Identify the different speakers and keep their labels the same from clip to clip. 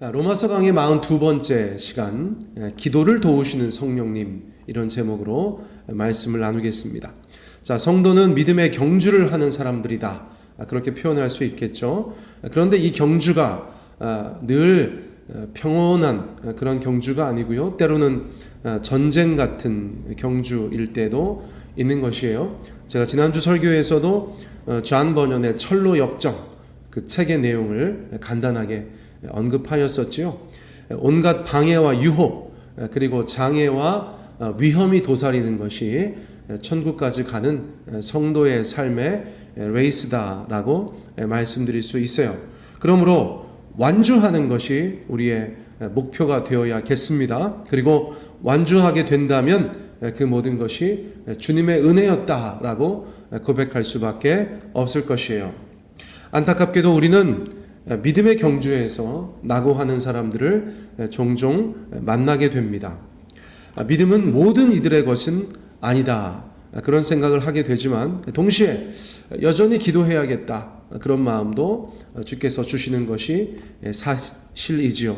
Speaker 1: 로마서 강의 42번째 시간, 기도를 도우시는 성령님, 이런 제목으로 말씀을 나누겠습니다. 자, 성도는 믿음의 경주를 하는 사람들이다, 그렇게 표현할 수 있겠죠. 그런데 이 경주가 늘 평온한 그런 경주가 아니고요, 때로는 전쟁 같은 경주일 때도 있는 것이에요. 제가 지난주 설교에서도 존 버년의 철로 역정, 그 책의 내용을 간단하게 언급하였었지요. 온갖 방해와 유혹, 그리고 장애와 위험이 도사리는 것이 천국까지 가는 성도의 삶의 레이스다라고 말씀드릴 수 있어요. 그러므로 완주하는 것이 우리의 목표가 되어야겠습니다. 그리고 완주하게 된다면 그 모든 것이 주님의 은혜였다라고 고백할 수밖에 없을 것이에요. 안타깝게도 우리는 믿음의 경주에서 낙오하는 사람들을 종종 만나게 됩니다. 믿음은 모든 이들의 것은 아니다, 그런 생각을 하게 되지만 동시에 여전히 기도해야겠다, 그런 마음도 주께서 주시는 것이 사실이지요.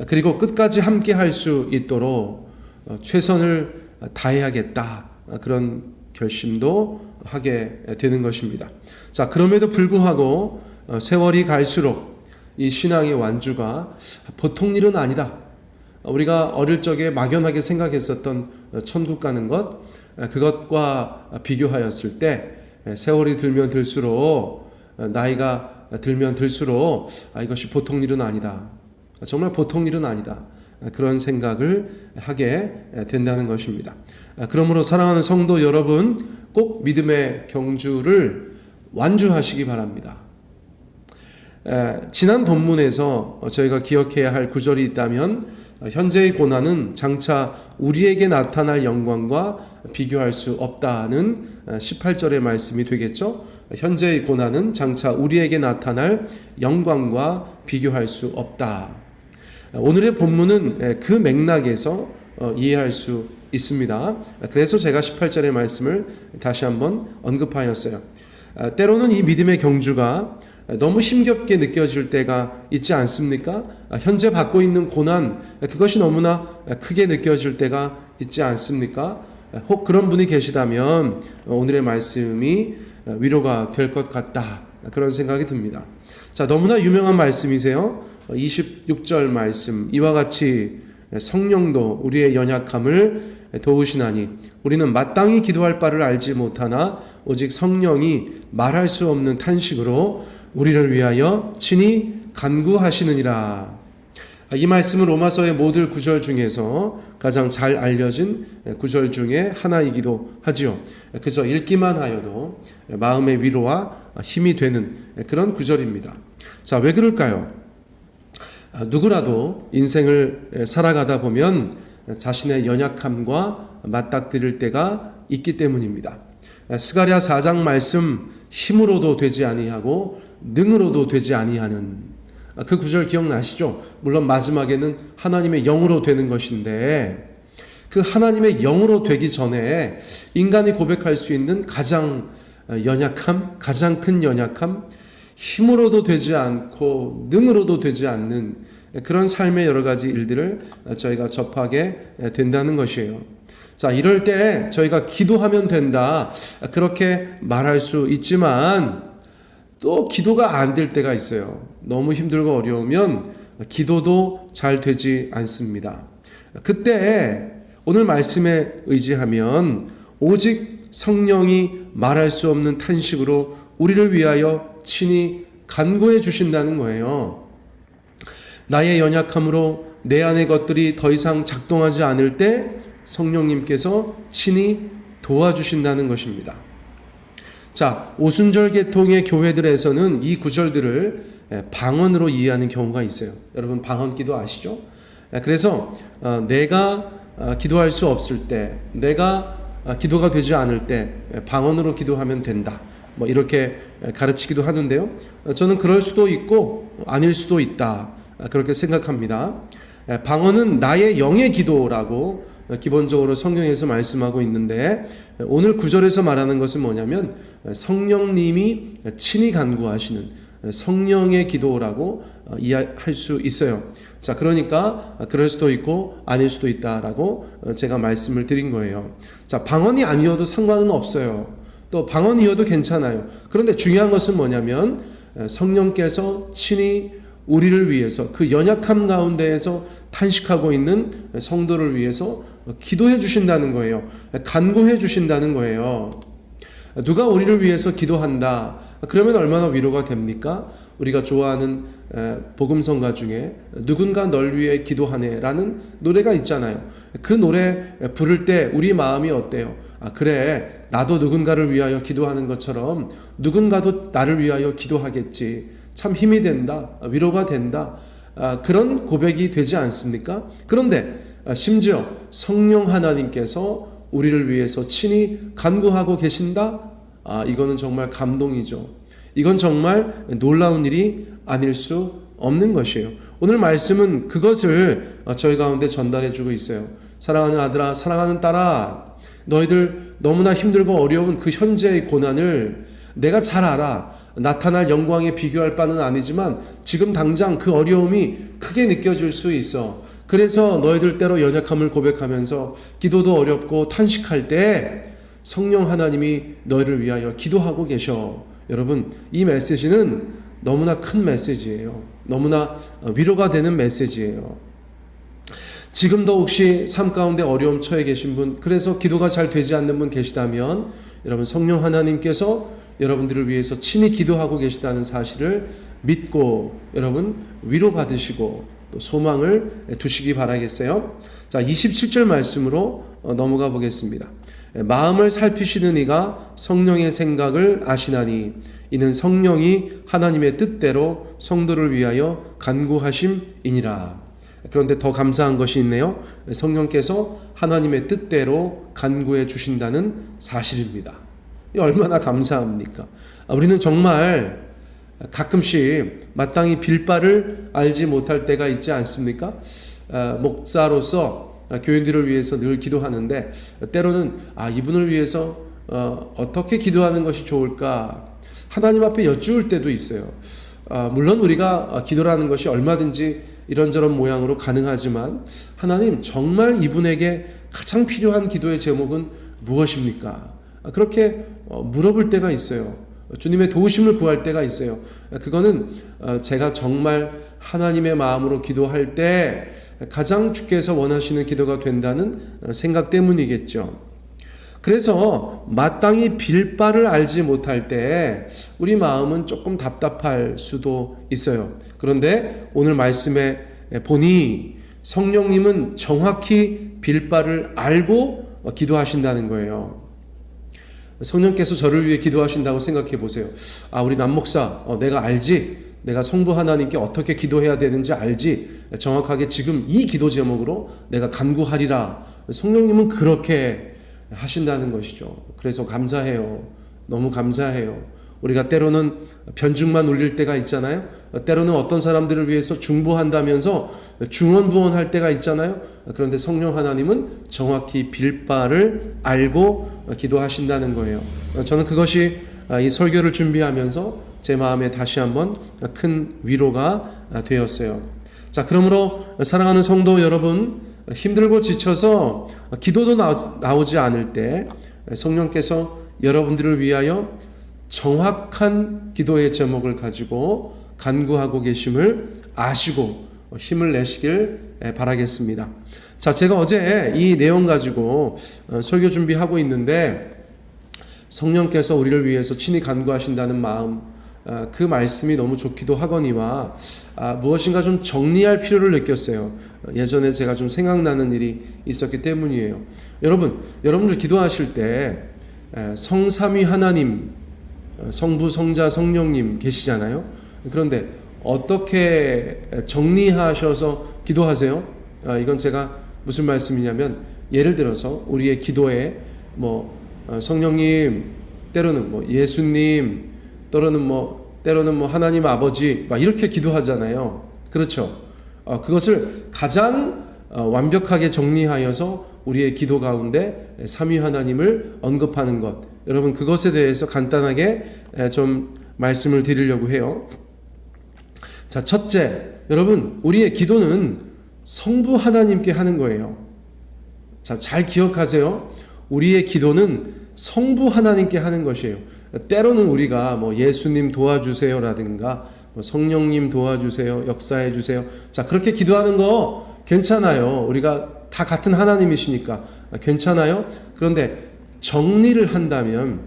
Speaker 1: 그리고 끝까지 함께 할 수 있도록 최선을 다해야겠다, 그런 결심도 하게 되는 것입니다. 자, 그럼에도 불구하고 세월이 갈수록 이 신앙의 완주가 보통 일은 아니다. 우리가 어릴 적에 막연하게 생각했었던 천국 가는 것, 그것과 비교하였을 때 세월이 들면 들수록, 나이가 들면 들수록 이것이 보통 일은 아니다, 정말 보통 일은 아니다, 그런 생각을 하게 된다는 것입니다. 그러므로 사랑하는 성도 여러분, 꼭 믿음의 경주를 완주하시기 바랍니다. 지난 본문에서 저희가 기억해야 할 구절이 있다면, 현재의 고난은 장차 우리에게 나타날 영광과 비교할 수 없다는 18절의 말씀이 되겠죠. 현재의 고난은 장차 우리에게 나타날 영광과 비교할 수 없다. 오늘의 본문은 그 맥락에서 이해할 수 있습니다. 그래서 제가 18절의 말씀을 다시 한번 언급하였어요. 때로는 이 믿음의 경주가 너무 힘겹게 느껴질 때가 있지 않습니까? 현재 받고 있는 고난, 그것이 너무나 크게 느껴질 때가 있지 않습니까? 혹 그런 분이 계시다면 오늘의 말씀이 위로가 될 것 같다, 그런 생각이 듭니다. 자, 너무나 유명한 말씀이세요. 26절 말씀, 이와 같이 성령도 우리의 연약함을 도우시나니 우리는 마땅히 기도할 바를 알지 못하나 오직 성령이 말할 수 없는 탄식으로 우리를 위하여 친히 간구하시느니라. 이 말씀은 로마서의 모든 구절 중에서 가장 잘 알려진 구절 중에 하나이기도 하지요. 그저 읽기만 하여도 마음의 위로와 힘이 되는 그런 구절입니다. 자, 왜 그럴까요? 누구라도 인생을 살아가다 보면 자신의 연약함과 맞닥뜨릴 때가 있기 때문입니다. 스가랴 4장 말씀, 힘으로도 되지 아니하고 능으로도 되지 아니하는 그 구절 기억나시죠? 물론 마지막에는 하나님의 영으로 되는 것인데, 그 하나님의 영으로 되기 전에 인간이 고백할 수 있는 가장 연약함, 가장 큰 연약함, 힘으로도 되지 않고 능으로도 되지 않는 그런 삶의 여러 가지 일들을 저희가 접하게 된다는 것이에요. 자, 이럴 때 저희가 기도하면 된다, 그렇게 말할 수 있지만 또 기도가 안 될 때가 있어요. 너무 힘들고 어려우면 기도도 잘 되지 않습니다. 그때 오늘 말씀에 의지하면 오직 성령이 말할 수 없는 탄식으로 우리를 위하여 친히 간구해 주신다는 거예요. 나의 연약함으로 내 안의 것들이 더 이상 작동하지 않을 때 성령님께서 친히 도와주신다는 것입니다. 자, 오순절 계통의 교회들에서는 이 구절들을 방언으로 이해하는 경우가 있어요. 여러분 방언기도 아시죠? 그래서 내가 기도할 수 없을 때, 내가 기도가 되지 않을 때 방언으로 기도하면 된다, 이렇게 가르치기도 하는데요. 저는 그럴 수도 있고 아닐 수도 있다, 그렇게 생각합니다. 방언은 나의 영의 기도라고 기본적으로 성경에서 말씀하고 있는데, 오늘 9절에서 말하는 것은 뭐냐면 성령님이 친히 간구하시는 성령의 기도라고 이해할 수 있어요. 자, 그러니까 그럴 수도 있고 아닐 수도 있다라고 제가 말씀을 드린 거예요. 자, 방언이 아니어도 상관은 없어요. 또 방언이어도 괜찮아요. 그런데 중요한 것은 뭐냐면 성령께서 친히 우리를 위해서 그 연약함 가운데에서 탄식하고 있는 성도를 위해서 기도해 주신다는 거예요. 간구해 주신다는 거예요. 누가 우리를 위해서 기도한다. 그러면 얼마나 위로가 됩니까? 우리가 좋아하는 복음성가 중에 누군가 널 위해 기도하네라는 노래가 있잖아요. 그 노래 부를 때 우리 마음이 어때요? 아, 그래, 나도 누군가를 위하여 기도하는 것처럼 누군가도 나를 위하여 기도하겠지. 참 힘이 된다. 위로가 된다. 그런 고백이 되지 않습니까? 그런데 심지어 성령 하나님께서 우리를 위해서 친히 간구하고 계신다? 이거는 정말 감동이죠. 이건 정말 놀라운 일이 아닐 수 없는 것이에요. 오늘 말씀은 그것을 저희 가운데 전달해 주고 있어요. 사랑하는 아들아, 사랑하는 딸아, 너희들 너무나 힘들고 어려운 그 현재의 고난을 내가 잘 알아. 나타날 영광에 비교할 바는 아니지만 지금 당장 그 어려움이 크게 느껴질 수 있어. 그래서 너희들 때로 연약함을 고백하면서 기도도 어렵고 탄식할 때 성령 하나님이 너희를 위하여 기도하고 계셔. 여러분, 이 메시지는 너무나 큰 메시지예요. 너무나 위로가 되는 메시지예요. 지금도 혹시 삶 가운데 어려움 처해 계신 분, 그래서 기도가 잘 되지 않는 분 계시다면 여러분, 성령 하나님께서 여러분들을 위해서 친히 기도하고 계시다는 사실을 믿고 여러분 위로받으시고 또 소망을 두시기 바라겠어요. 자, 27절 말씀으로 넘어가 보겠습니다. 마음을 살피시는 이가 성령의 생각을 아시나니 이는 성령이 하나님의 뜻대로 성도를 위하여 간구하심이니라. 그런데 더 감사한 것이 있네요. 성령께서 하나님의 뜻대로 간구해 주신다는 사실입니다. 얼마나 감사합니까? 우리는 정말 가끔씩 마땅히 빌 바를 알지 못할 때가 있지 않습니까? 목사로서 교인들을 위해서 늘 기도하는데 때로는 이분을 위해서 어떻게 기도하는 것이 좋을까 하나님 앞에 여쭈을 때도 있어요. 물론 우리가 기도라는 것이 얼마든지 이런저런 모양으로 가능하지만 하나님, 정말 이분에게 가장 필요한 기도의 제목은 무엇입니까? 그렇게 물어볼 때가 있어요. 주님의 도우심을 구할 때가 있어요. 그거는 제가 정말 하나님의 마음으로 기도할 때 가장 주께서 원하시는 기도가 된다는 생각 때문이겠죠. 그래서 마땅히 빌 바를 알지 못할 때 우리 마음은 조금 답답할 수도 있어요. 그런데 오늘 말씀에 보니 성령님은 정확히 빌 바를 알고 기도하신다는 거예요. 성령께서 저를 위해 기도하신다고 생각해 보세요. 우리 남목사, 내가 알지? 내가 성부 하나님께 어떻게 기도해야 되는지 알지? 정확하게 지금 이 기도 제목으로 내가 간구하리라. 성령님은 그렇게 하신다는 것이죠. 그래서 감사해요. 너무 감사해요. 우리가 때로는 변죽만 울릴 때가 있잖아요. 때로는 어떤 사람들을 위해서 중보한다면서 중언부언할 때가 있잖아요. 그런데 성령 하나님은 정확히 빌 바를 알고 기도하신다는 거예요. 저는 그것이 이 설교를 준비하면서 제 마음에 다시 한번 큰 위로가 되었어요. 자, 그러므로 사랑하는 성도 여러분, 힘들고 지쳐서 기도도 나오지 않을 때 성령께서 여러분들을 위하여 정확한 기도의 제목을 가지고 간구하고 계심을 아시고 힘을 내시길 바라겠습니다. 자, 제가 어제 이 내용 가지고 설교 준비하고 있는데 성령께서 우리를 위해서 친히 간구하신다는 마음, 그 말씀이 너무 좋기도 하거니와 무엇인가 좀 정리할 필요를 느꼈어요. 예전에 제가 좀 생각나는 일이 있었기 때문이에요. 여러분들 기도하실 때 성삼위 하나님, 성부, 성자, 성령님 계시잖아요. 그런데 어떻게 정리하셔서 기도하세요? 이건 제가 무슨 말씀이냐면, 예를 들어서 우리의 기도에 성령님, 때로는 예수님, 때로는 하나님 아버지, 이렇게 기도하잖아요. 그렇죠? 그것을 가장 완벽하게 정리하여서 우리의 기도 가운데 삼위 하나님을 언급하는 것, 여러분 그것에 대해서 간단하게 좀 말씀을 드리려고 해요. 자, 첫째, 여러분, 우리의 기도는 성부 하나님께 하는 거예요. 자, 잘 기억하세요. 우리의 기도는 성부 하나님께 하는 것이에요. 때로는 우리가 뭐 예수님 도와주세요라든가 뭐 성령님 도와주세요, 역사해 주세요. 자, 그렇게 기도하는 거 괜찮아요. 우리가 다 같은 하나님이시니까 괜찮아요. 그런데 정리를 한다면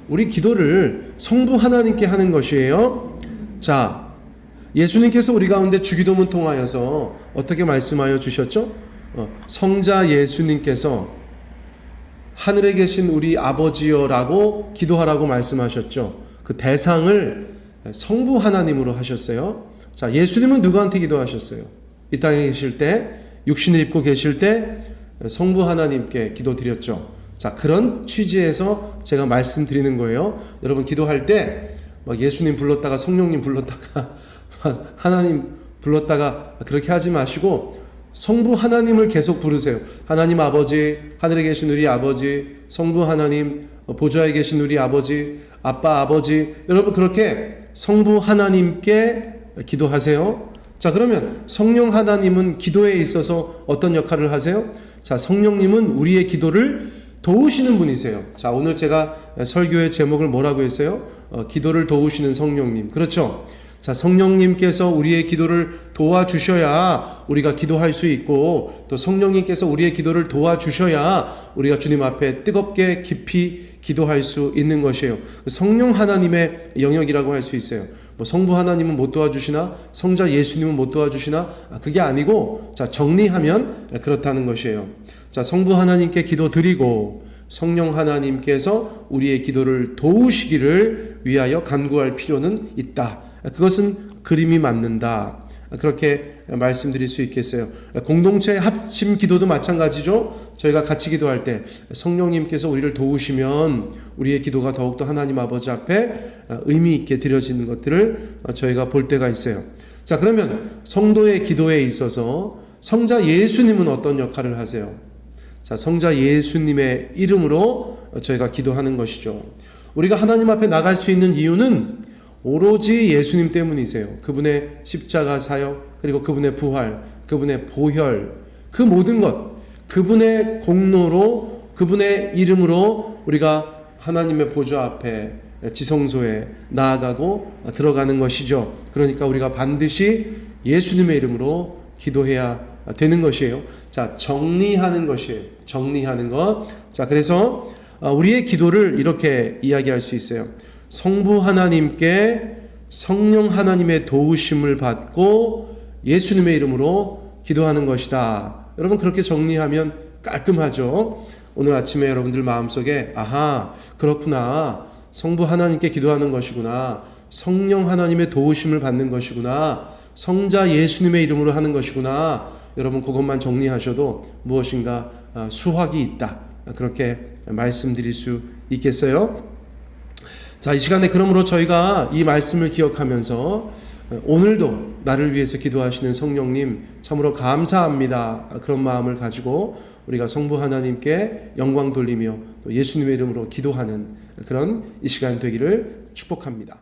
Speaker 1: 우리 기도를 성부 하나님께 하는 것이에요. 자, 예수님께서 우리 가운데 주기도문 통하여서 어떻게 말씀하여 주셨죠? 성자 예수님께서 하늘에 계신 우리 아버지여라고 기도하라고 말씀하셨죠. 그 대상을 성부 하나님으로 하셨어요. 자, 예수님은 누구한테 기도하셨어요? 이 땅에 계실 때, 육신을 입고 계실 때 성부 하나님께 기도드렸죠. 자, 그런 취지에서 제가 말씀드리는 거예요. 여러분 기도할 때 막 예수님 불렀다가 성령님 불렀다가 하나님 불렀다가 그렇게 하지 마시고 성부 하나님을 계속 부르세요. 하나님 아버지, 하늘에 계신 우리 아버지, 성부 하나님, 보좌에 계신 우리 아버지, 아빠 아버지, 여러분 그렇게 성부 하나님께 기도하세요. 자, 그러면 성령 하나님은 기도에 있어서 어떤 역할을 하세요? 자, 성령님은 우리의 기도를 도우시는 분이세요. 자, 오늘 제가 설교의 제목을 뭐라고 했어요? 기도를 도우시는 성령님. 그렇죠? 자, 성령님께서 우리의 기도를 도와주셔야 우리가 기도할 수 있고, 또 성령님께서 우리의 기도를 도와주셔야 우리가 주님 앞에 뜨겁게 깊이 기도할 수 있는 것이에요. 성령 하나님의 영역이라고 할 수 있어요. 뭐 성부 하나님은 못 도와주시나, 성자 예수님은 못 도와주시나, 그게 아니고, 자, 정리하면 그렇다는 것이에요. 자, 성부 하나님께 기도 드리고 성령 하나님께서 우리의 기도를 도우시기를 위하여 간구할 필요는 있다. 그것은 그림이 맞는다. 그렇게 말씀드릴 수 있겠어요. 공동체 합심 기도도 마찬가지죠. 저희가 같이 기도할 때 성령님께서 우리를 도우시면 우리의 기도가 더욱더 하나님 아버지 앞에 의미 있게 드려지는 것들을 저희가 볼 때가 있어요. 자, 그러면 성도의 기도에 있어서 성자 예수님은 어떤 역할을 하세요? 자, 성자 예수님의 이름으로 저희가 기도하는 것이죠. 우리가 하나님 앞에 나갈 수 있는 이유는 오로지 예수님 때문이세요. 그분의 십자가 사역, 그리고 그분의 부활, 그분의 보혈, 그 모든 것, 그분의 공로로, 그분의 이름으로 우리가 하나님의 보좌 앞에 지성소에 나아가고 들어가는 것이죠. 그러니까 우리가 반드시 예수님의 이름으로 기도해야 되는 것이에요. 자, 정리하는 것이에요. 정리하는 것. 자, 그래서 우리의 기도를 이렇게 이야기할 수 있어요. 성부 하나님께 성령 하나님의 도우심을 받고 예수님의 이름으로 기도하는 것이다. 여러분 그렇게 정리하면 깔끔하죠. 오늘 아침에 여러분들 마음속에 아하, 그렇구나, 성부 하나님께 기도하는 것이구나, 성령 하나님의 도우심을 받는 것이구나, 성자 예수님의 이름으로 하는 것이구나, 여러분 그것만 정리하셔도 무엇인가 수확이 있다. 그렇게 말씀드릴 수 있겠어요? 자, 이 시간에 그러므로 저희가 이 말씀을 기억하면서 오늘도 나를 위해서 기도하시는 성령님 참으로 감사합니다. 그런 마음을 가지고 우리가 성부 하나님께 영광 돌리며 또 예수님의 이름으로 기도하는 그런 이 시간 되기를 축복합니다.